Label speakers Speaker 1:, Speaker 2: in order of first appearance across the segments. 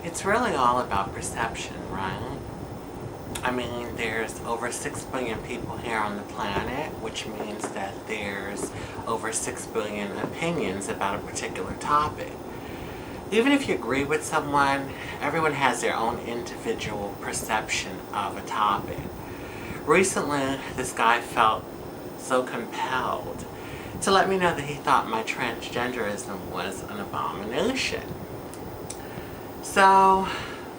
Speaker 1: It's really all about perception, right? I mean, there's over 6 billion people here on the planet, which means that there's over 6 billion opinions about a particular topic. Even if you agree with someone, everyone has their own individual perception of a topic. Recently, this guy felt so compelled to let me know that he thought my transgenderism was an abomination. So,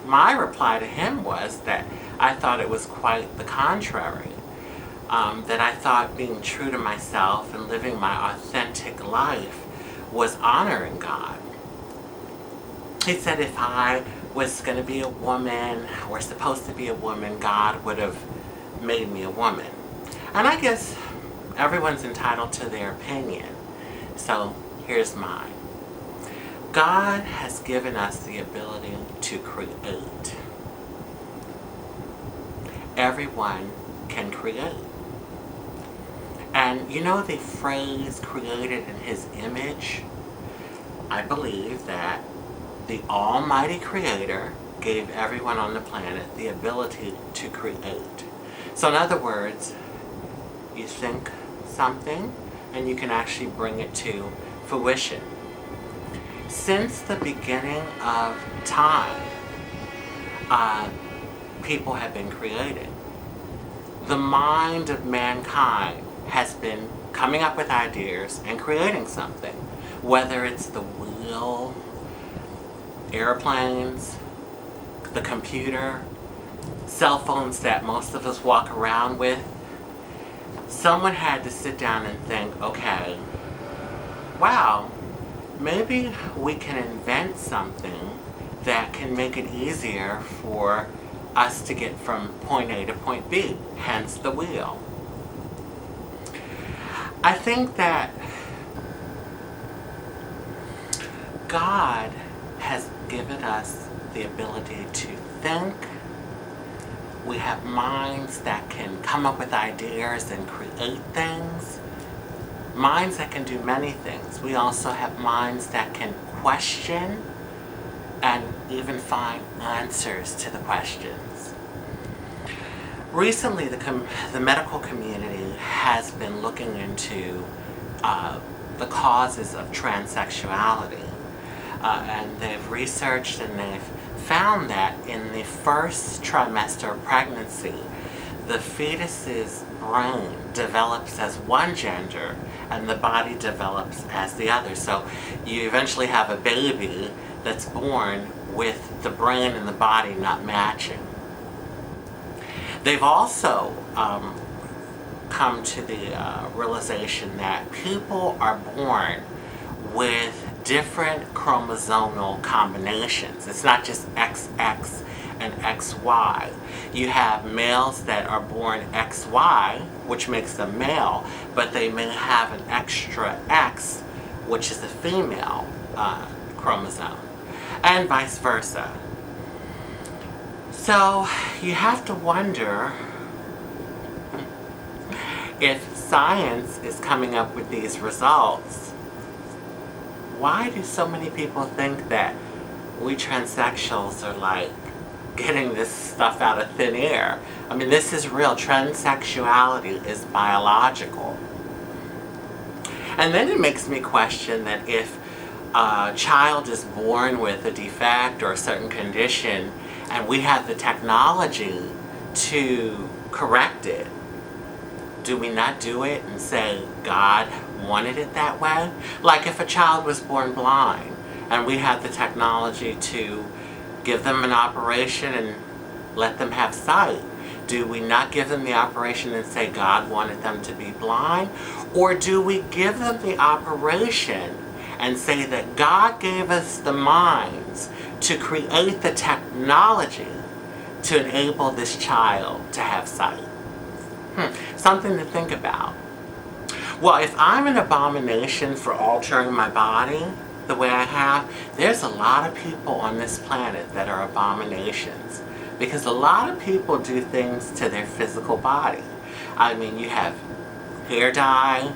Speaker 1: my reply to him was that I thought it was quite the contrary. That I thought being true to myself and living my authentic life was honoring God. He said if I was going to be a woman or supposed to be a woman, God would have made me a woman. And I guess everyone's entitled to their opinion. So here's mine. God has given us the ability to create. Everyone can create. And you know the phrase created in his image? I believe that the Almighty Creator gave everyone on the planet the ability to create. So in other words, you think something and you can actually bring it to fruition. Since the beginning of time, people have been created. The mind of mankind has been coming up with ideas and creating something, whether it's the wheel, airplanes, the computer, cell phones that most of us walk around with. Someone had to sit down and think, okay, wow, maybe we can invent something that can make it easier for us to get from point A to point B, hence the wheel. I think that God has given us the ability to think. We have minds that can come up with ideas and create things. Minds that can do many things. We also have minds that can question and even find answers to the questions. Recently, the medical community has been looking into the causes of transsexuality. And they've researched and they've found that in the first trimester of pregnancy, the fetus's brain develops as one gender and the body develops as the other. So you eventually have a baby that's born with the brain and the body not matching. They've also come to the realization that people are born with different chromosomal combinations. It's not just XX and XY. You have males that are born XY, which makes them male, but they may have an extra X, which is a female chromosome, and vice versa. So you have to wonder if science is coming up with these results. Why do so many people think that we transsexuals are like getting this stuff out of thin air? I mean, this is real. Transsexuality is biological. And then it makes me question that if a child is born with a defect or a certain condition and we have the technology to correct it, do we not do it and say God wanted it that way? Like if a child was born blind and we had the technology to give them an operation and let them have sight, do we not give them the operation and say God wanted them to be blind? Or do we give them the operation and say that God gave us the minds to create the technology to enable this child to have sight? Something to think about. Well, if I'm an abomination for altering my body the way I have, there's a lot of people on this planet that are abominations. Because a lot of people do things to their physical body. I mean, you have hair dye,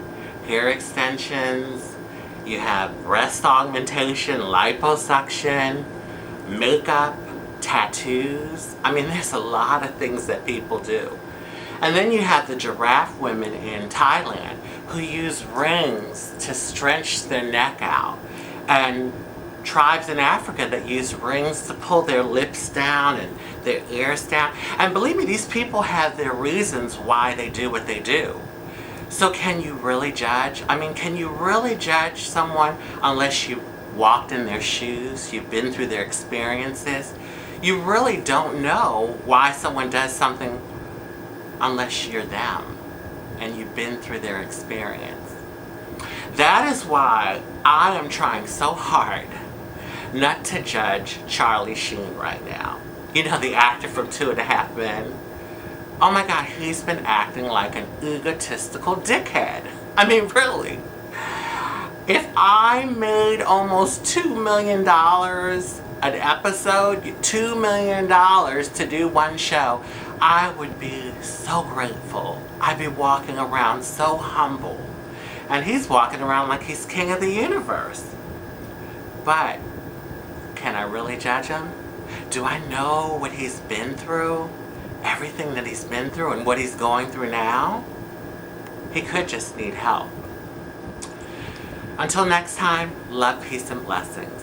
Speaker 1: hair extensions, you have breast augmentation, liposuction, makeup, tattoos. I mean, there's a lot of things that people do. And then you have the giraffe women in Thailand who use rings to stretch their neck out. And tribes in Africa that use rings to pull their lips down and their ears down. And believe me, these people have their reasons why they do what they do. So can you really judge? I mean, can you really judge someone unless you walked in their shoes, you've been through their experiences? You really don't know why someone does something unless you're them and you've been through their experience. That is why I am trying so hard not to judge Charlie Sheen right now. You know, the actor from 2.5 Men. Oh my God, he's been acting like an egotistical dickhead. I mean, really. If I made almost $2 million an episode, $2 million to do one show, I would be so grateful. I'd be walking around so humble. And he's walking around like he's king of the universe. But can I really judge him? Do I know what he's been through? Everything that he's been through and what he's going through now? He could just need help. Until next time, love, peace, and blessings.